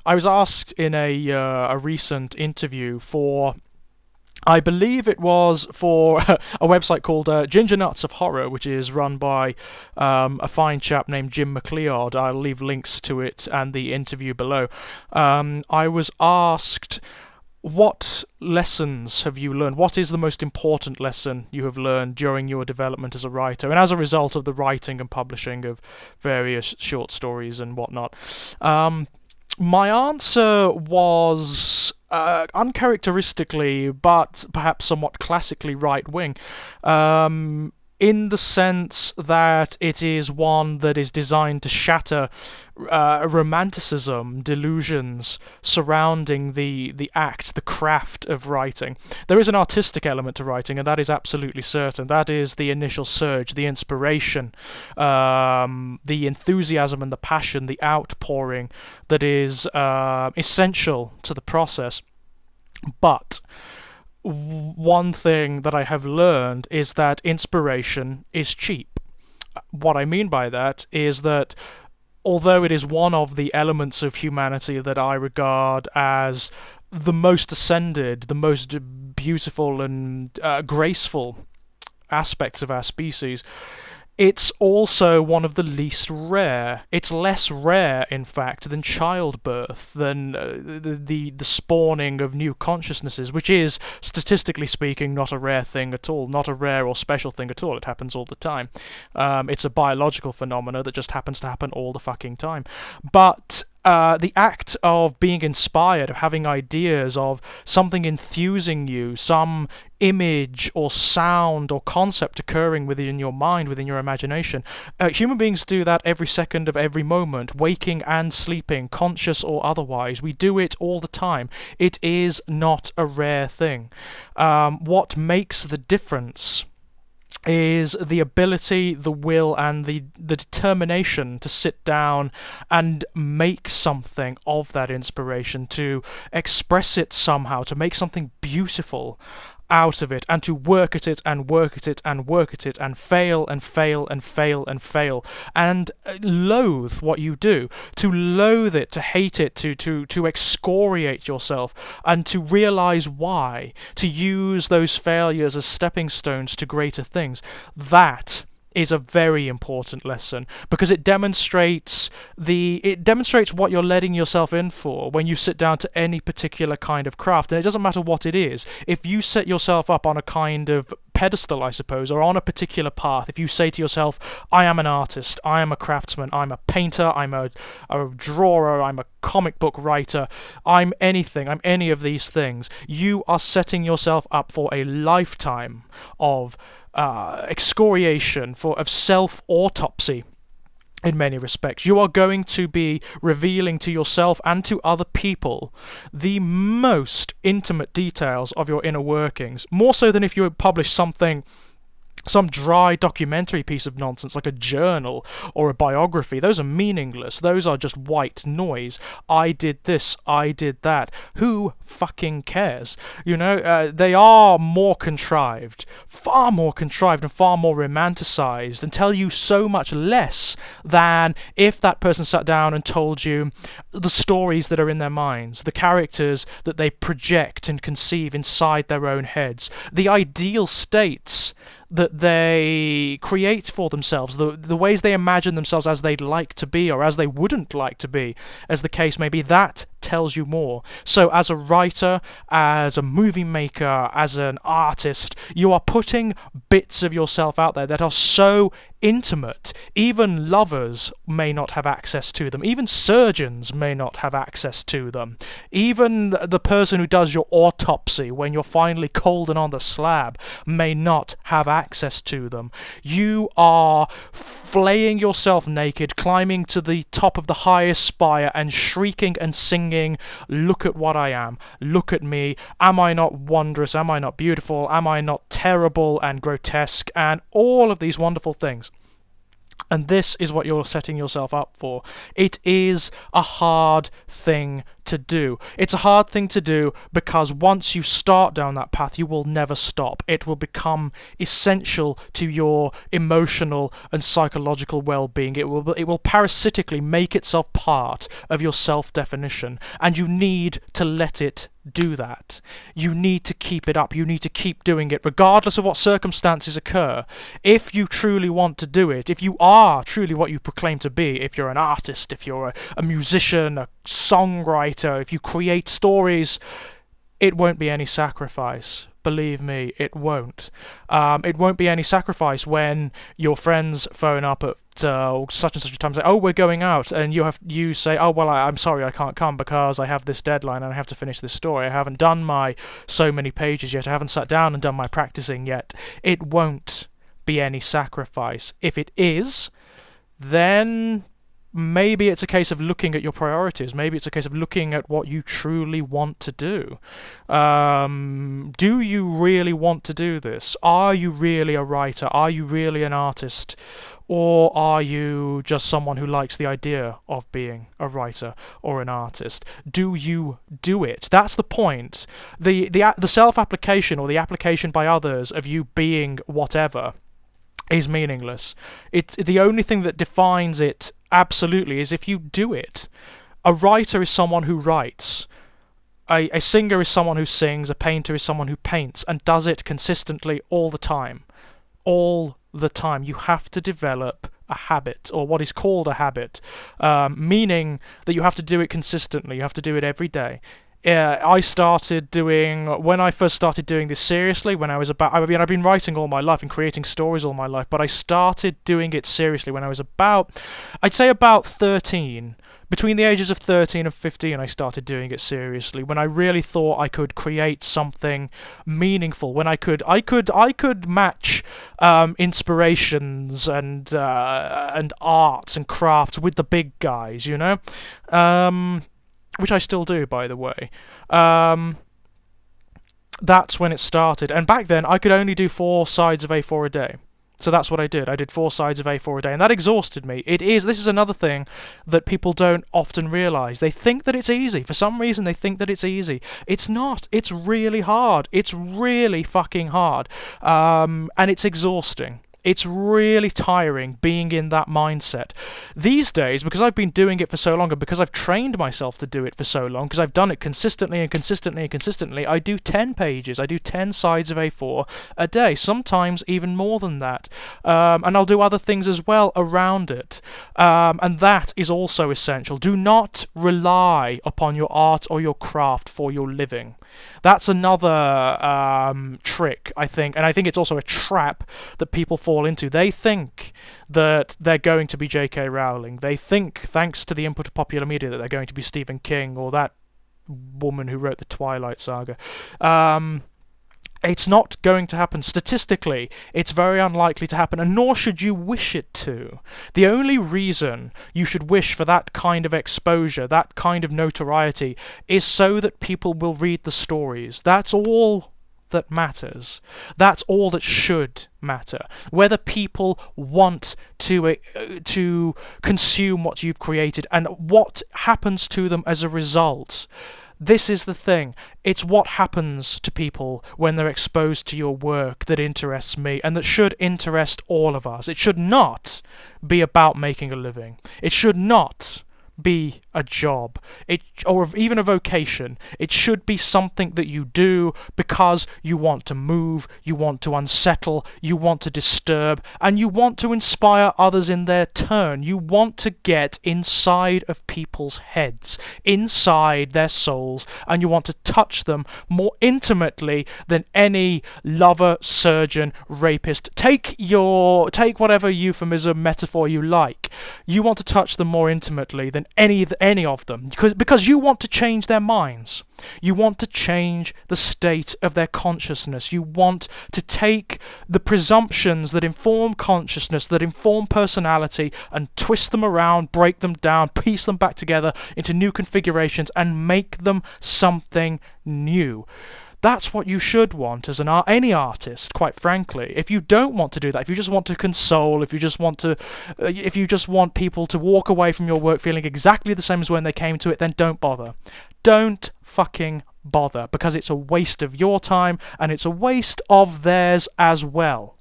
I was asked in a recent interview for, I believe it was for a website called Ginger Nuts of Horror, which is run by a fine chap named Jim McLeod. I'll leave links to it and the interview below. I was asked, what lessons have you learned? What is the most important lesson you have learned during your development as a writer, and as a result of the writing and publishing of various short stories and whatnot? My answer was uncharacteristically, but perhaps somewhat classically right wing, in the sense that it is one that is designed to shatter romanticism, delusions surrounding the act, the craft of writing. There is an artistic element to writing, and that is absolutely certain. That is the initial surge, the inspiration, the enthusiasm and the passion, the outpouring that is essential to the process. But one thing that I have learned is that inspiration is cheap. What I mean by that is that although it is one of the elements of humanity that I regard as the most ascended, the most beautiful and graceful aspects of our species, it's also one of the least rare. It's less rare, in fact, than childbirth, than the spawning of new consciousnesses, which is, statistically speaking, not a rare thing at all, not a rare or special thing at all. It happens all the time. It's a biological phenomena that just happens to happen all the fucking time. But the act of being inspired, of having ideas, of something enthusing you, some image or sound or concept occurring within your mind, within your imagination. Human beings do that every second of every moment, waking and sleeping, conscious or otherwise. We do it all the time. It is not a rare thing. What makes the difference is the ability, the will, and the determination to sit down and make something of that inspiration, to express it somehow, to make something beautiful out of it, and to work at it and work at it and work at it and fail and fail and fail and fail and loathe what you do, to loathe it, to hate it, to excoriate yourself, and to realize why, to use those failures as stepping stones to greater things. That is a very important lesson, because it demonstrates what you're letting yourself in for when you sit down to any particular kind of craft. And it doesn't matter what it is. If you set yourself up on a kind of pedestal, I suppose, or on a particular path, if you say to yourself, I am an artist, I am a craftsman, I'm a painter, I'm a drawer, I'm a comic book writer, I'm anything, I'm any of these things, you are setting yourself up for a lifetime of excoriation, of self-autopsy. In many respects, you are going to be revealing to yourself and to other people the most intimate details of your inner workings, more so than if you had published some dry documentary piece of nonsense like a journal or a biography. Those are meaningless. Those are just white noise. I did this, I did that. Who fucking cares? They are more contrived, far more contrived and far more romanticized, and tell you so much less than if that person sat down and told you the stories that are in their minds, the characters that they project and conceive inside their own heads, the ideal states that they create for themselves, the ways they imagine themselves as they'd like to be or as they wouldn't like to be, as the case may be. That tells you more. So as a writer, as a movie maker, as an artist, you are putting bits of yourself out there that are so intimate, even lovers may not have access to them, even surgeons may not have access to them, even the person who does your autopsy when you're finally cold and on the slab may not have access to them. You are flaying yourself naked, climbing to the top of the highest spire and shrieking and singing, look at what I am, look at me, am I not wondrous, am I not beautiful, am I not terrible and grotesque, and all of these wonderful things. And this is what you're setting yourself up for. It is a hard thing to do. It's a hard thing to do because once you start down that path, you will never stop. It will become essential to your emotional and psychological well-being. It will parasitically make itself part of your self-definition, and you need to let it do that. You need to keep it up. You need to keep doing it regardless of what circumstances occur. If you truly want to do it, if you are truly what you proclaim to be, if you're an artist, if you're a musician, a songwriter, if you create stories, it won't be any sacrifice. Believe me, it won't. It won't be any sacrifice when your friends phone up at such and such a time and say, "Oh, we're going out," and you say, "Oh, well, I'm sorry, I can't come because I have this deadline and I have to finish this story. I haven't done my so many pages yet. I haven't sat down and done my practicing yet." It won't be any sacrifice. If it is, then maybe it's a case of looking at your priorities. Maybe it's a case of looking at what you truly want to do. Do you really want to do this? Are you really a writer? Are you really an artist? Or are you just someone who likes the idea of being a writer or an artist? Do you do it? That's the point. The self-application or the application by others of you being whatever is meaningless. The only thing that defines it absolutely is if you do it. A writer is someone who writes. A singer is someone who sings. A painter is someone who paints and does it consistently all the time. All the time. You have to develop a habit, or what is called a habit, meaning that you have to do it consistently. You have to do it every day. When I first started doing this seriously, I've been writing all my life and creating stories all my life, but I started doing it seriously when I was I'd say about 13. Between the ages of 13 and 15, I started doing it seriously, when I really thought I could create something meaningful, when I could match inspirations and arts and crafts with the big guys, you know? Which I still do, by the way. That's when it started. And back then, I could only do 4 sides of A4 a day. So that's what I did. I did 4 sides of A4 a day, and that exhausted me. This is another thing that people don't often realise. They think that it's easy. For some reason, they think that it's easy. It's not. It's really hard. It's really fucking hard. And it's exhausting. It's really tiring being in that mindset. These days, because I've been doing it for so long, and because I've trained myself to do it for so long, because I've done it consistently and consistently and consistently, I do 10 pages, I do 10 sides of A4 a day, sometimes even more than that. And I'll do other things as well around it. And that is also essential. Do not rely upon your art or your craft for your living. That's another trick, I think, and I think it's also a trap that people fall into. They think that they're going to be J.K. Rowling. They think, thanks to the input of popular media, that they're going to be Stephen King or that woman who wrote the Twilight Saga. It's not going to happen. Statistically, it's very unlikely to happen, and nor should you wish it to. The only reason you should wish for that kind of exposure, that kind of notoriety, is so that people will read the stories. That's all that matters. That's all that should matter. Whether people want to consume what you've created and what happens to them as a result. This is the thing. It's what happens to people when they're exposed to your work that interests me, and that should interest all of us. It should not be about making a living. It should not be a job, or even a vocation. It should be something that you do because you want to move, you want to unsettle, you want to disturb, and you want to inspire others in their turn. You want to get inside of people's heads, inside their souls, and you want to touch them more intimately than any lover, surgeon, rapist. Take whatever euphemism, metaphor you like. You want to touch them more intimately than any of them, because you want to change their minds. You want to change the state of their consciousness. You want to take the presumptions that inform consciousness, that inform personality, and twist them around, break them down, piece them back together into new configurations, and make them something new. That's what you should want as any artist, quite frankly. If you don't want to do that, if you just want to console, if you just want people to walk away from your work feeling exactly the same as when they came to it, then don't bother. don't fucking bother, because it's a waste of your time and it's a waste of theirs as well.